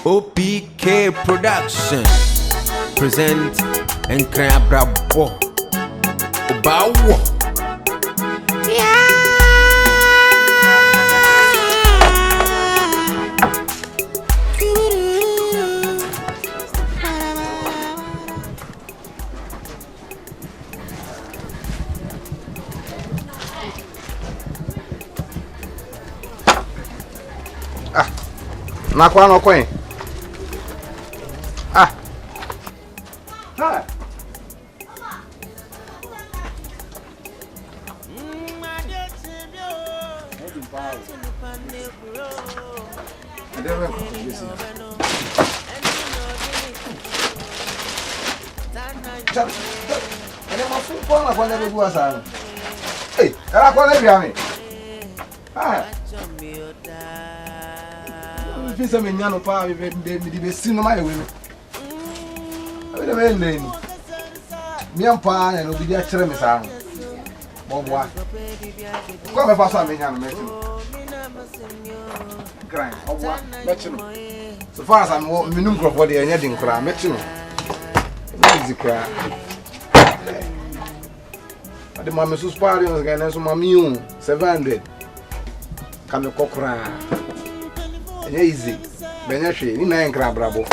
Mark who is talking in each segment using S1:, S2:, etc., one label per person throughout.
S1: O.b Koo Production present Enkran Abrabo Obawo.
S2: Nakwa no kwen. Hi. Ele ma fu po na kwanda be bua sa. Eh, era kwanda bia me. Fisa me nyano pa me be si no ma yewe me. Abi me ndeni. Mi ampa na no bi dia kire me sa. Boboa. Ko me fa so me nyano me ti. Grind. Boboa. Me ti no. So far as I'm minimum crop for the enya din kura me ti no. Easy kura. Ade ma me so spare on ga na so ma mi 700. Kame kokura. Easy. Benyashi, ni na Enkran Abrabo.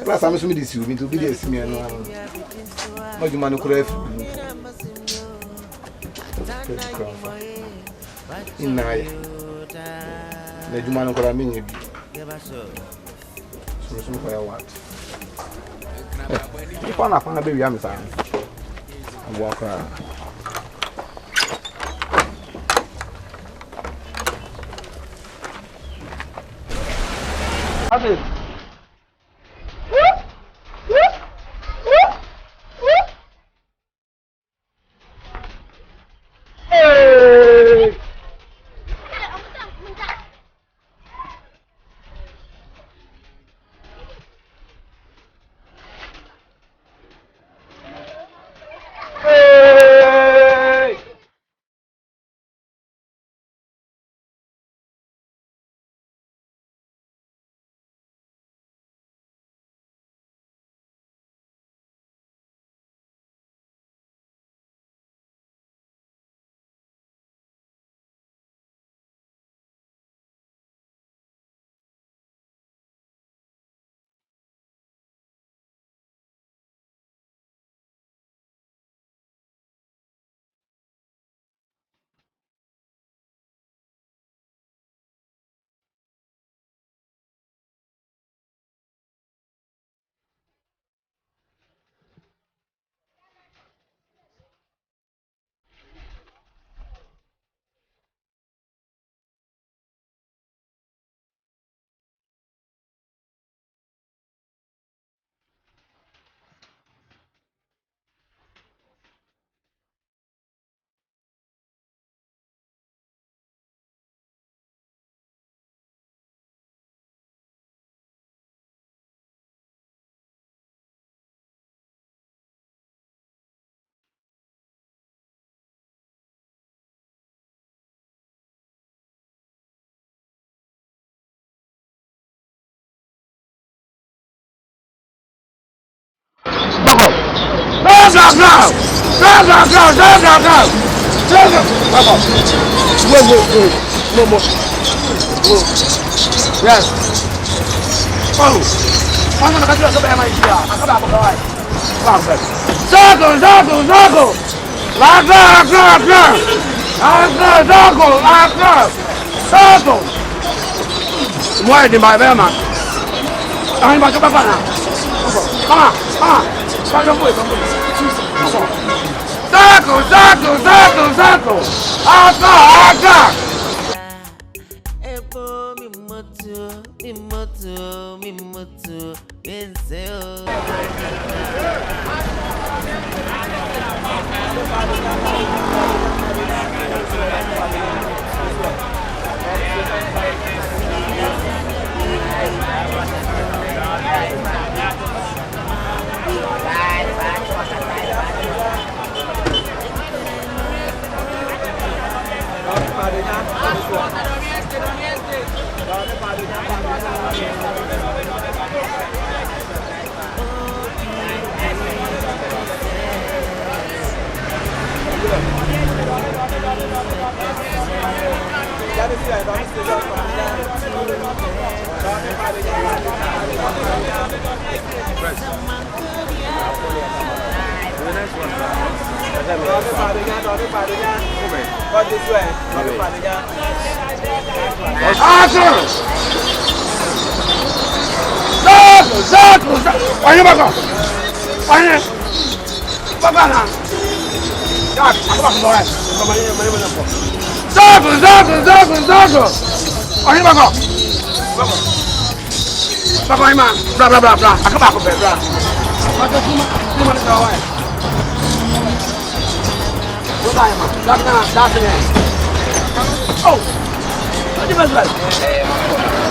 S2: Plus I'm assuming this you to be this me no. No you man kura fi. Inaya. Na you man kura me nyi bi. So for your what? If na baby am say. Abo akra. Ade Yes. Oh. I'm going to get you my idea. I'm going to go. Circle. Circle. Why did my man? I'm about to go now. Come on. Circle. Accra.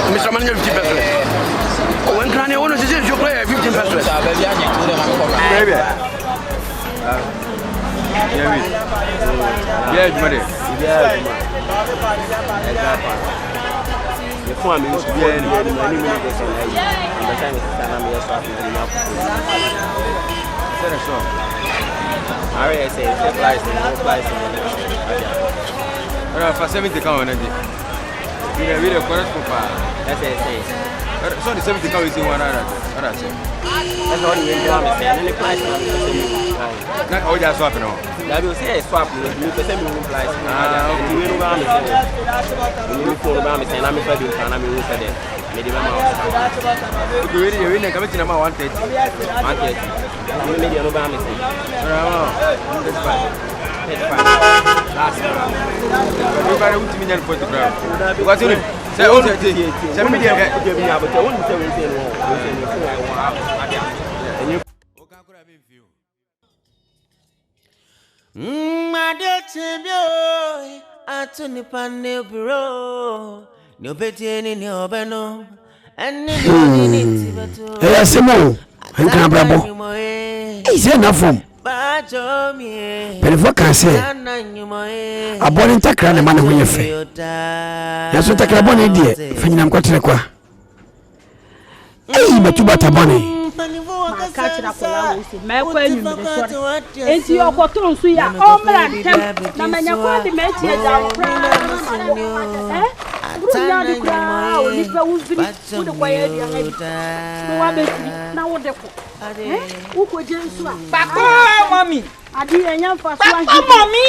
S2: Mr. Manager, 50%. Oh, Enkran Abrabo, this is your player, 15%. Maybe. Yeah, money. The farm is very for 70 count, we are really correct for that's it. So the 70 count is in one other. That's all you the price. Not all just swapping on. That will say swap with the same price. You for about and I'm afraid you can. I'm in there. You're in a committee number 130. 130. Maybe no balance. That's fine. Everybody wants to million for the ground. What's your name? Say, oh, 7 million.
S3: My dear Chibio, I turn the panel bureau. No betting in your beno, and
S4: Yes, Simo. Enkran Abrabo. Is enough from. But if I can say, a born in Accra, the man who you feel. That's what Accra born in dear, Fumyah Quappiah. Hey, but you bought a bonnet.
S5: Catching up with my queen, and your cotton, so ya, oh, man, Namanya, the message out. Who could you swap? Papa, mommy. I didn't know for mommy.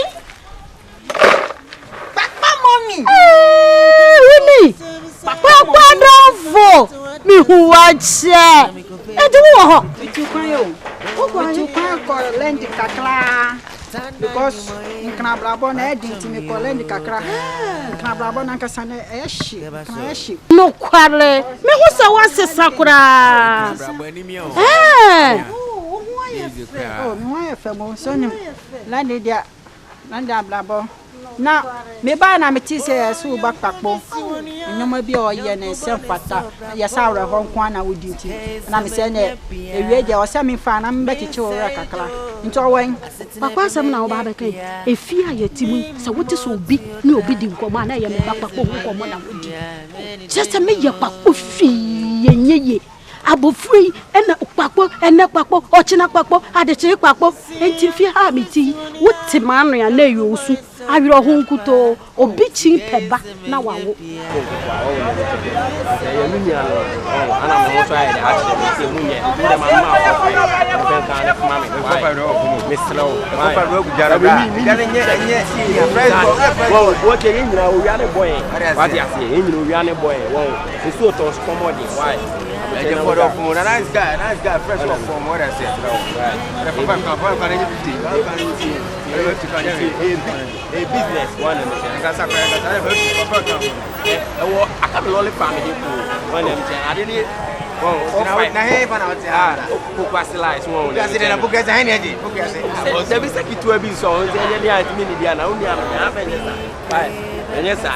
S5: Papa, mommy. Really? Papa, don't vote me who watch. And you can't call Lendi Kakla because Enkran Abrabo didn't me call Lendi Kakra. Enkran Abrabo Nankasane Eshi. No quarrel. Me who say what's a Sakura? Oh, my family, son, Landia Abrabo. Now, me buy na me tise so backpack. No more be all year and self pata. Yes, I will home corner with duty. And I'm saying, a radio or something fan, I'm better to Kakla. Into a way, Papa, some now, Babake. A fear your team, so what is so big, no bidding command. I am a backpack. Just a major pack of fee, ye.
S6: abofri ena ukpakpo ene kpakpo ochina kpakpo adeche kpakpo enti fi ha miti wuti manu ya na yosu awiro ho nkuto obi chin peba na wawo
S3: Nice guy, fresh from what I said. A business one I can't be only family one I didn't Quappiah is one. I said, I book as I need. There is a key to a big song, and yes, sir.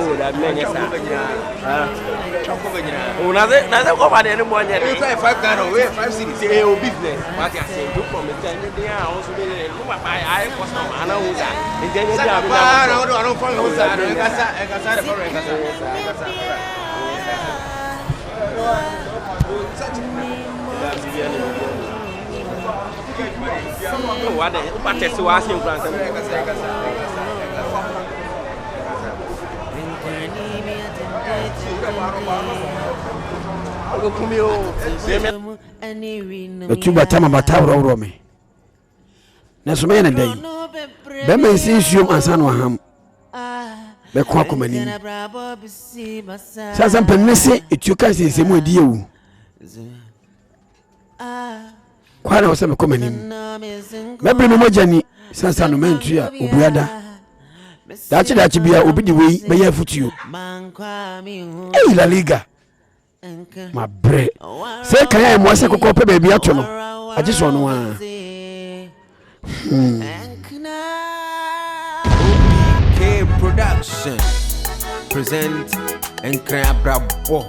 S3: Oh, that man, yes, another over there, no one yet. 5 down away, 5 cities, a business. What I say, you from the they are also I was no, I know that. And then I don't follow what is asking
S4: the tuba tama batawro me na so me na dai be me sinsuom ansano aham be kwa komani sasa pemese etuka sensemu edi ewu kwa na wose me komani mebre me mojani sasa no mentu ya obuada dachi bia obi di wei be ya futuo La Liga ma bre se kan ya mo se kokko pe baby ato no agi so no a
S1: O.b Koo Production present Enkran Abrabo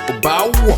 S1: Obawo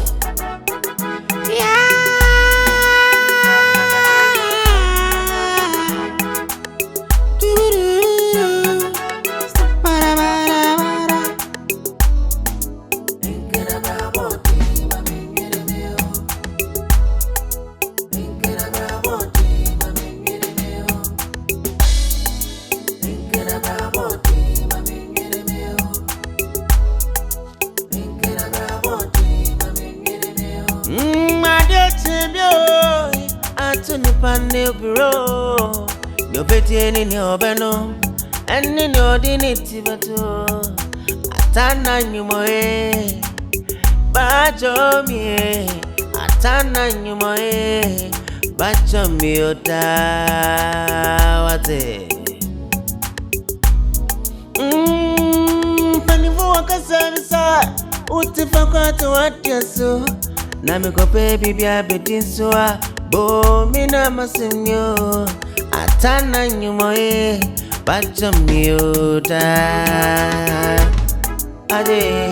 S3: Bro, no betting in your beno, and in your dignity, but Atana Numoe, Bajomi, Atana Numoe, Bajomiota, what's it? Penny for Casasa, Utifaka to what you so. Namiko baby, be a bit in so. Bo mina masinyo atana nyumoe bacha miuta ade